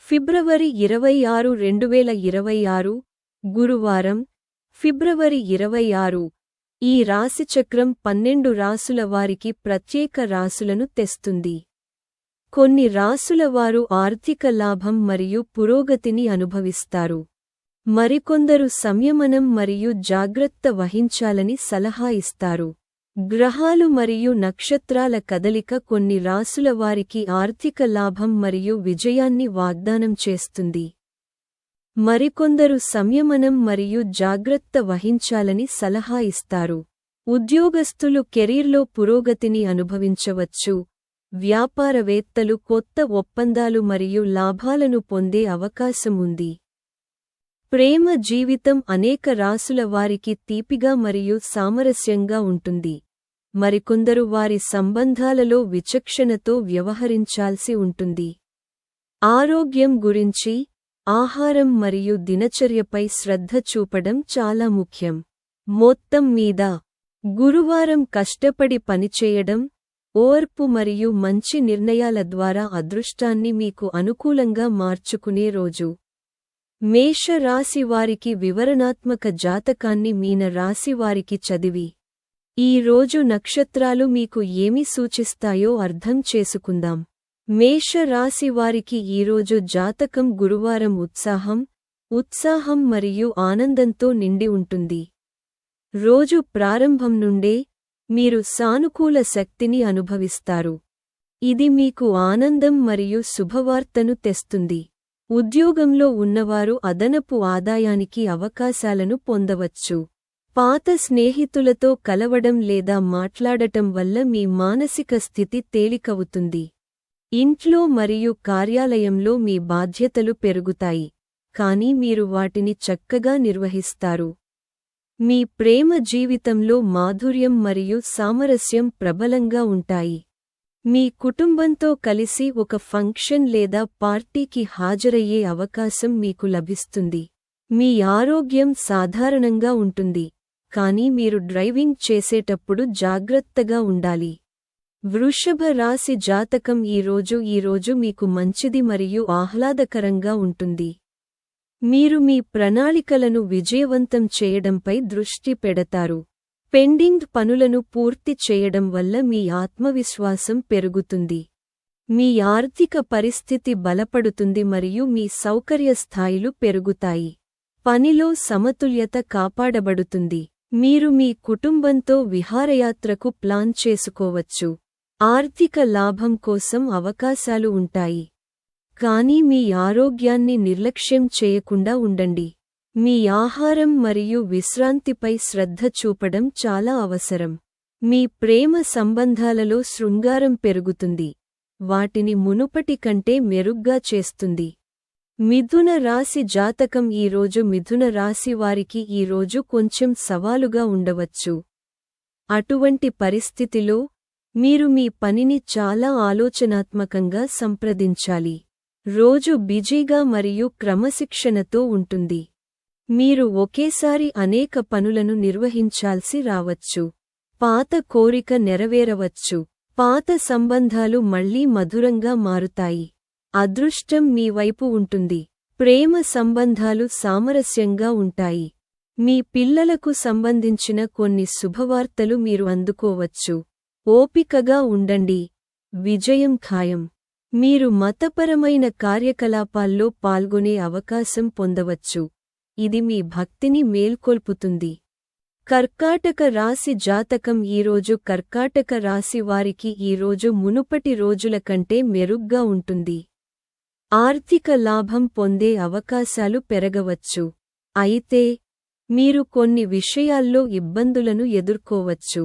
ఫిబ్రవరి 26, 2026 గురువారం, ఫిబ్రవరి 26. ఈ రాశిచక్రం 12 రాసుల వారికి ప్రత్యేక రాసులను తెస్తుంది. కొన్ని రాసుల వారు ఆర్థిక లాభం మరియు పురోగతిని అనుభవిస్తారు. మరికొందరు సంయమనం మరియు జాగ్రత్త వహించాలని సలహా ఇస్తారు. గ్రహాలు మరియు నక్షత్రాల కదలిక కొన్ని రాసుల వారికి ఆర్థిక లాభం మరియు విజయాన్ని వాగ్దానం చేస్తుంది. మరికొందరు సంయమనం మరియు జాగ్రత్త వహించాలని సలహా ఇస్తారు. ఉద్యోగస్తులు కెరీర్లో పురోగతిని అనుభవించవచ్చు. వ్యాపారవేత్తలు కొత్త ఒప్పందాలు మరియు లాభాలను పొందే అవకాశం ఉంది. ప్రేమ జీవితం అనేక రాసుల వారికి తీపిగా మరియు సామరస్యంగా ఉంటుంది. మరికొందరు వారి సంబంధాలలో విచక్షణతో వ్యవహరించాల్సి ఉంటుంది. ఆరోగ్యం గురించి, ఆహారం మరియు దినచర్యపై శ్రద్ధ చూపడం చాలా ముఖ్యం. మొత్తం మీద, గురువారం కష్టపడి పనిచేయడం, ఓర్పు మరియు మంచి నిర్ణయాల ద్వారా అదృష్టాన్ని మీకు అనుకూలంగా మార్చుకునే రోజు. మేష రాశి వారికి వివరణాత్మక జాతకాన్ని మీన రాశి వారికి చదివి, ఈ రోజు నక్షత్రాలు మీకు ఏమి సూచిస్తాయో అర్థం చేసుకుందాం. మేష రాశి వారికి ఈరోజు జాతకం గురువారం ఉత్సాహం మరియు ఆనందంతో నిండి ఉంటుంది. రోజు ప్రారంభం నుండే మీరు సానుకూల శక్తిని అనుభవిస్తారు. ఇది మీకు ఆనందం మరియు శుభవార్తను తెస్తుంది. ఉద్యోగంలో ఉన్నవారు అదనపు ఆదాయానికి అవకాశాలను పొందవచ్చు. పాత స్నేహితులతో కలవడం లేదా మాట్లాడటం వల్ల మీ మానసిక స్థితి తేలికవుతుంది. ఇంట్లో మరియు కార్యాలయంలో మీ బాధ్యతలు పెరుగుతాయి, కానీ మీరు వాటిని చక్కగా నిర్వహిస్తారు. మీ ప్రేమ జీవితంలో మాధుర్యం మరియు సామరస్యం ప్రబలంగా ఉంటాయి. మీ కుటుంబంతో కలిసి ఒక ఫంక్షన్ లేదా పార్టీకి హాజరయ్యే అవకాశం మీకు లభిస్తుంది. మీ ఆరోగ్యం సాధారణంగా ఉంటుంది, కానీ మీరు డ్రైవింగ్ చేసేటప్పుడు జాగ్రత్తగా ఉండాలి. వృషభ రాశి జాతకం ఈరోజు మీకు మంచిది మరియు ఆహ్లాదకరంగా ఉంటుంది. మీరు మీ ప్రణాళికలను విజయవంతం చేయడంపై దృష్టి పెడతారు. పెండింగ్ పనులను పూర్తి చేయడం వల్ల మీ ఆత్మవిశ్వాసం పెరుగుతుంది. మీ ఆర్థిక పరిస్థితి బలపడుతుంది మరియు మీ సౌకర్య స్థాయిలు పెరుగుతాయి. పనిలో సమతుల్యత కాపాడబడుతుంది. మీరు మీ కుటుంబంతో విహారయాత్రకు ప్లాన్ చేసుకోవచ్చు. ఆర్థిక లాభం కోసం అవకాశాలు ఉంటాయి. కానీ మీ ఆరోగ్యాన్ని నిర్లక్ష్యం చేయకుండా ఉండండి. మీ ఆహారం మరియు విశ్రాంతిపై శ్రద్ధ చూపడం చాలా అవసరం. మీ ప్రేమ సంబంధాలలో శృంగారం పెరుగుతుంది, వాటిని మునుపటి కంటే మెరుగ్గా చేస్తుంది. మిథున రాశి జాతకం ఈరోజు మిథున రాశి వారికి ఈరోజు కొంచెం సవాలుగా ఉండవచ్చు. అటువంటి పరిస్థితిలో, మీరు మీ పనిని చాలా ఆలోచనాత్మకంగా సంప్రదించాలి. రోజు బిజీగా మరియు క్రమశిక్షణతో ఉంటుంది. మీరు ఒకేసారి అనేక పనులను నిర్వహించాల్సి రావచ్చు. పాత కోరిక నెరవేరవచ్చు. పాత సంబంధాలు మళ్లీ మధురంగా మారుతాయి. అదృష్టం మీ వైపు ఉంటుంది. ప్రేమ సంబంధాలు సామరస్యంగా ఉంటాయి. మీ పిల్లలకు సంబంధించిన కొన్ని శుభవార్తలు మీరు అందుకోవచ్చు. ఓపికగా ఉండండి. విజయం ఖాయం. మీరు మతపరమైన కార్యకలాపాల్లో పాల్గొనే అవకాశం పొందవచ్చు. ఇది మీ భక్తిని మేల్కొల్పుతుంది. కర్కాటక రాశి జాతకం ఈరోజు కర్కాటక రాశి వారికి ఈరోజు మునుపటి రోజుల కంటే మెరుగ్గా ఉంటుంది. ఆర్థిక లాభం పొందే అవకాశాలు పెరగవచ్చు. అయితే, మీరు కొన్ని విషయాల్లో ఇబ్బందులను ఎదుర్కోవచ్చు.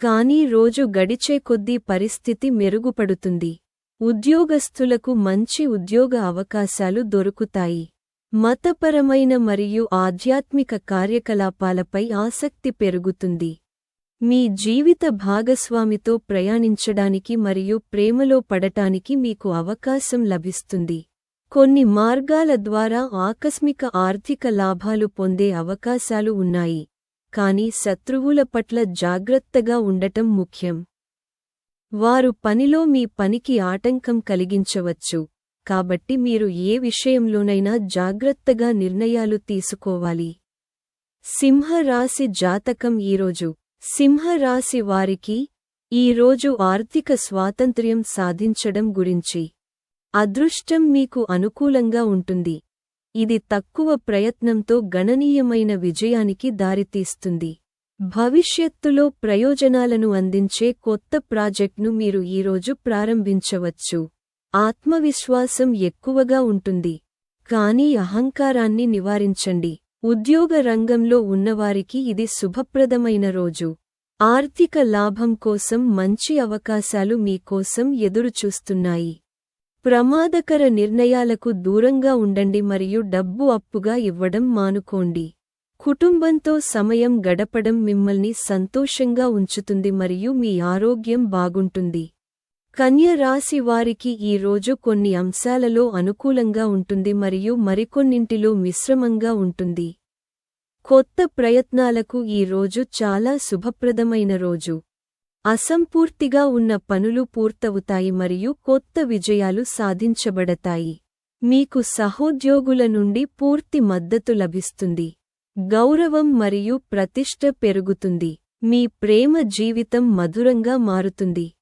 కానీ రోజు గడిచే కొద్దీ పరిస్థితి మెరుగుపడుతుంది. ఉద్యోగస్తులకు మంచి ఉద్యోగ అవకాశాలు దొరుకుతాయి. మతపరమైన మరియు ఆధ్యాత్మిక కార్యకలాపాలపై ఆసక్తి పెరుగుతుంది. మీ జీవిత భాగస్వామితో ప్రయాణించడానికి మరియు ప్రేమలో పడటానికి మీకు అవకాశం లభిస్తుంది. కొన్ని మార్గాల ద్వారా ఆకస్మిక ఆర్థిక లాభాలు పొందే అవకాశాలు ఉన్నాయి, కానీ శత్రువుల పట్ల జాగ్రత్తగా ఉండటం ముఖ్యం. వారు పనిలో మీ పనికి ఆటంకం కలిగించవచ్చు, కాబట్టి మీరు ఏ విషయంలోనైనా జాగ్రత్తగా నిర్ణయాలు తీసుకోవాలి. సింహరాశి జాతకం ఈరోజు. సింహరాశి వారికి ఈరోజు ఆర్థిక స్వాతంత్ర్యం సాధించడం గురించి. అదృష్టం మీకు అనుకూలంగా ఉంటుంది. ఇది తక్కువ ప్రయత్నంతో గణనీయమైన విజయానికి దారితీస్తుంది. భవిష్యత్తులో ప్రయోజనాలను అందించే కొత్త ప్రాజెక్ట్ను మీరు ఈరోజు ప్రారంభించవచ్చు. ఆత్మవిశ్వాసం ఎక్కువగా ఉంటుంది. కానీ అహంకారాన్ని నివారించండి. ఉద్యోగ రంగంలో ఉన్నవారికి ఇది శుభప్రదమైన రోజు. ఆర్థిక లాభం కోసం మంచి అవకాశాలు మీకోసం ఎదురుచూస్తున్నాయి. ప్రమాదకర నిర్ణయాలకు దూరంగా ఉండండి మరియు డబ్బు అప్పుగా ఇవ్వడం మానుకోండి. కుటుంబంతో సమయం గడపడం మిమ్మల్ని సంతోషంగా ఉంచుతుంది మరియు మీ ఆరోగ్యం బాగుంటుంది. కన్య రాశి వారికి ఈ రోజు కొన్ని అంశాలలో అనుకూలంగా ఉంటుంది మరియు మరికొన్నింటిలో మిశ్రమంగా ఉంటుంది. కొత్త ప్రయత్నాలకు ఈ రోజు చాలా శుభప్రదమైన రోజు. అసంపూర్తిగా ఉన్న పనులు పూర్తవుతాయి మరియు కొత్త విజయాలు సాధించబడతాయి. మీకు సహోద్యోగుల నుండి పూర్తి మద్దతు లభిస్తుంది. గౌరవం మరియు ప్రతిష్ఠ పెరుగుతుంది. మీ ప్రేమ జీవితం మధురంగా మారుతుంది.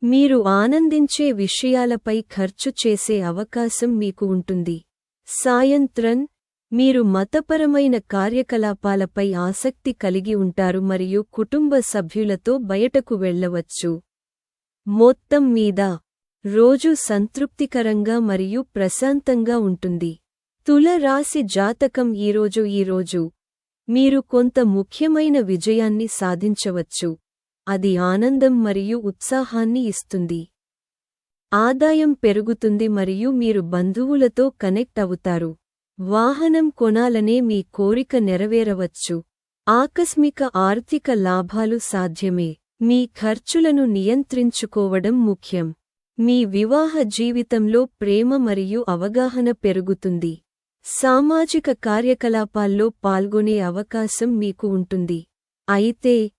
మీరు ఆనందించే విషయాలపై ఖర్చు చేసే అవకాశం మీకు ఉంటుంది. సాయంత్రం మీరు మతపరమైన కార్యకలాపాలపై ఆసక్తి కలిగి ఉంటారు మరియు కుటుంబ సభ్యులతో బయటకు వెళ్ళవచ్చు. మొత్తం మీద రోజు సంతృప్తికరంగా మరియు ప్రశాంతంగా ఉంటుంది. తుల రాశి జాతకం ఈరోజు మీరు కొంత ముఖ్యమైన విజయాన్ని సాధించవచ్చు. అది ఆనందం మరియు ఉత్సాహాన్ని ఇస్తుంది. ఆదాయం పెరుగుతుంది మరియు మీరు బంధువులతో కనెక్ట్ అవుతారు. వాహనం కొనాలనే మీ కోరిక నెరవేరవచ్చు. ఆకస్మిక ఆర్థిక లాభాలు సాధ్యమే. మీ ఖర్చులను నియంత్రించుకోవడం ముఖ్యం. మీ వివాహ జీవితంలో ప్రేమ మరియు అవగాహన పెరుగుతుంది. సామాజిక కార్యకలాపాల్లో పాల్గొనే అవకాశం మీకు ఉంటుంది. అయితే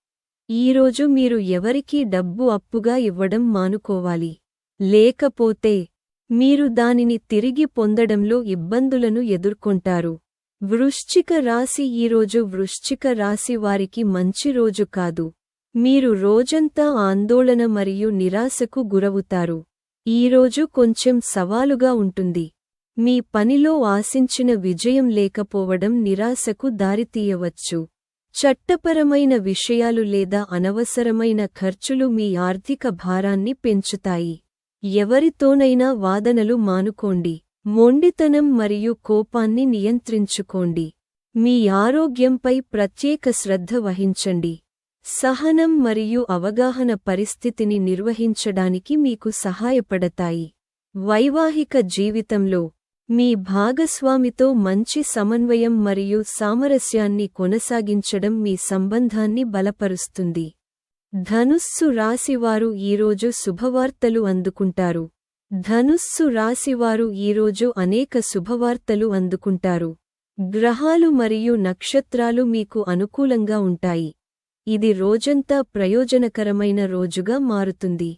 ఈరోజు మీరు ఎవరికీ డబ్బు అప్పుగా ఇవ్వడం మానుకోవాలి. లేకపోతే మీరు దానిని తిరిగి పొందడంలో ఇబ్బందులను ఎదుర్కొంటారు. వృశ్చిక రాశి ఈరోజు వృశ్చిక రాశి వారికి మంచి రోజు కాదు. మీరు రోజంతా ఆందోళన మరియు నిరాశకు గురవుతారు. ఈరోజు కొంచెం సవాలుగా ఉంటుంది. మీ పనిలో ఆశించిన విజయం లేకపోవడం నిరాశకు దారితీయవచ్చు. చట్టపరమైన విషయాలు లేదా అనవసరమైన ఖర్చులు మీ ఆర్థిక భారాన్ని పెంచుతాయి. ఎవరితోనైనా వాదనలు మానుకోండి. మొండితనం మరియు కోపాన్ని నియంత్రించుకోండి. మీ ఆరోగ్యంపై ప్రత్యేక శ్రద్ధ వహించండి. సహనం మరియు అవగాహన పరిస్థితిని నిర్వహించడానికి మీకు సహాయపడతాయి. వైవాహిక జీవితంలో మీ భాగస్వామితో మంచి సమన్వయం మరియు సామరస్యాన్ని కొనసాగించడం మీ సంబంధాన్ని బలపరుస్తుంది. ధనుస్సు రాశివారు ఈరోజు శుభవార్తలు అందుకుంటారు. ధనుస్సు రాశివారు ఈరోజు అనేక శుభవార్తలు అందుకుంటారు. గ్రహాలు మరియు నక్షత్రాలు మీకు అనుకూలంగా ఉంటాయి. ఇది రోజంతా ప్రయోజనకరమైన రోజుగా మారుతుంది.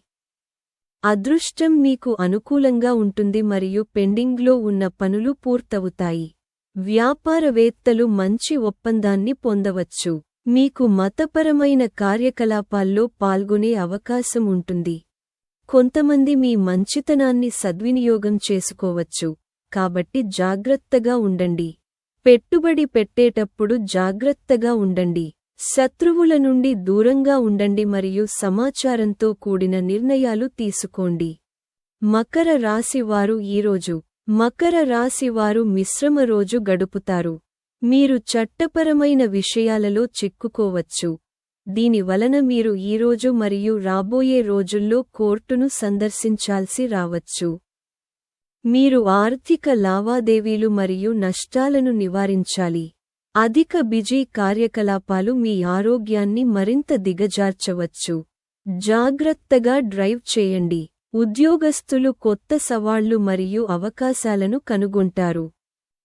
అదృష్టం మీకు అనుకూలంగా ఉంటుంది మరియు పెండింగ్లో ఉన్న పనులు పూర్తవుతాయి. వ్యాపారవేత్తలు మంచి ఒప్పందాన్ని పొందవచ్చు. మీకు మతపరమైన కార్యకలాపాల్లో పాల్గొనే అవకాశం ఉంటుంది. కొంతమంది మీ మంచితనాన్ని సద్వినియోగం చేసుకోవచ్చు. కాబట్టి జాగ్రత్తగా ఉండండి. పెట్టుబడి పెట్టేటప్పుడు జాగ్రత్తగా ఉండండి. శత్రువుల నుండి దూరంగా ఉండండి మరియు సమాచారంతో కూడిన నిర్ణయాలు తీసుకోండి. మకర రాశి వారు ఈరోజు మకర రాశి వారు మిశ్రమ రోజు గడుపుతారు. మీరు చట్టపరమైన విషయాలలో చిక్కుకోవచ్చు. దీని వలన మీరు ఈరోజు మరియు రాబోయే రోజుల్లో కోర్టును సందర్శించాల్సి రావచ్చు. మీరు ఆర్థిక లావాదేవీలు మరియు నష్టాలను నివారించాలి. అధిక బిజీ కార్యకలాపాలు మీ ఆరోగ్యాన్ని మరింత దిగజార్చవచ్చు. జాగ్రత్తగా డ్రైవ్ చేయండి. ఉద్యోగస్తులు కొత్త సవాళ్లు మరియు అవకాశాలను కనుగొంటారు.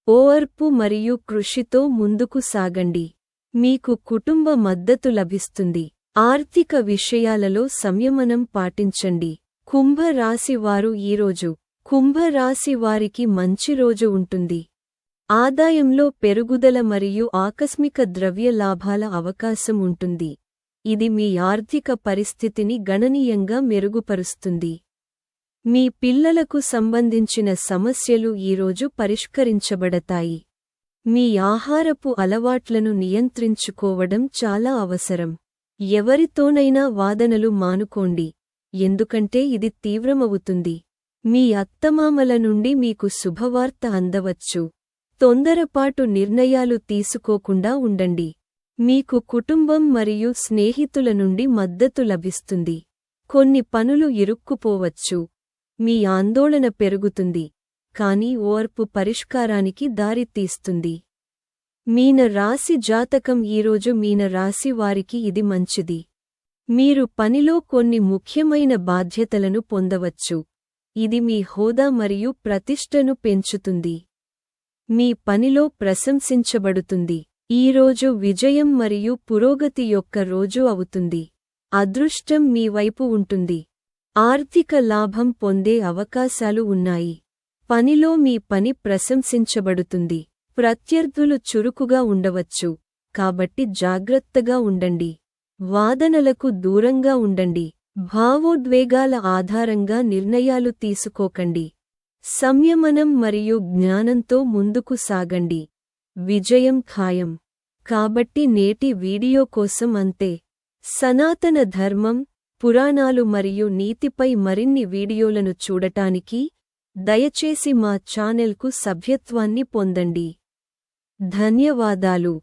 ఓర్పు మరియు కృషితో ముందుకు సాగండి. మీకు కుటుంబ మద్దతు లభిస్తుంది. ఆర్థిక విషయాలలో సంయమనం పాటించండి. కుంభ రాశి వారు ఈరోజు కుంభరాశి వారికి మంచి రోజు ఉంటుంది. ఆదాయంలో పెరుగుదల మరియు ఆకస్మిక ద్రవ్య లాభాల అవకాశం ఉంటుంది. ఇది మీ ఆర్థిక పరిస్థితిని గణనీయంగా మెరుగుపరుస్తుంది. మీ పిల్లలకు సంబంధించిన సమస్యలు ఈరోజు పరిష్కరించబడతాయి. మీ ఆహారపు అలవాట్లను నియంత్రించుకోవడం చాలా అవసరం. ఎవరితోనైనా వాదనలు మానుకోండి, ఎందుకంటే ఇది తీవ్రమవుతుంది. మీ అత్తమామల నుండి మీకు శుభవార్త అందవచ్చు. తొందరపాటు నిర్ణయాలు తీసుకోకుండా ఉండండి. మీకు కుటుంబం మరియు స్నేహితుల నుండి మద్దతు లభిస్తుంది. కొన్ని పనులు ఇరుక్కుపోవచ్చు. మీ ఆందోళన పెరుగుతుంది, కానీ ఓర్పు పరిష్కారానికి దారితీస్తుంది. మీన రాశి జాతకం ఈరోజు మీన రాశి వారికి ఇది మంచిది. మీరు పనిలో కొన్ని ముఖ్యమైన బాధ్యతలను పొందవచ్చు. ఇది మీ హోదా మరియు ప్రతిష్టను పెంచుతుంది. మీ పనిలో ప్రశంసించబడుతుంది. ఈరోజు విజయం మరియు పురోగతి యొక్క రోజు అవుతుంది. అదృష్టం మీ వైపు ఉంటుంది. ఆర్థిక లాభం పొందే అవకాశాలు ఉన్నాయి. పనిలో మీ పని ప్రశంసించబడుతుంది. ప్రత్యర్థులు చురుకుగా ఉండవచ్చు, కాబట్టి జాగ్రత్తగా ఉండండి. వాదనలకు దూరంగా ఉండండి. భావోద్వేగాల ఆధారంగా నిర్ణయాలు తీసుకోకండి. సంయమనం మరియు జ్ఞానంతో ముందుకు సాగండి. విజయం ఖాయం. కాబట్టి నేటి వీడియో కోసం అంతే. సనాతన ధర్మం, పురాణాలు మరియు నీతిపై మరిన్ని వీడియోలను చూడటానికి దయచేసి మా ఛానెల్కు సభ్యత్వాన్ని పొందండి. ధన్యవాదాలు.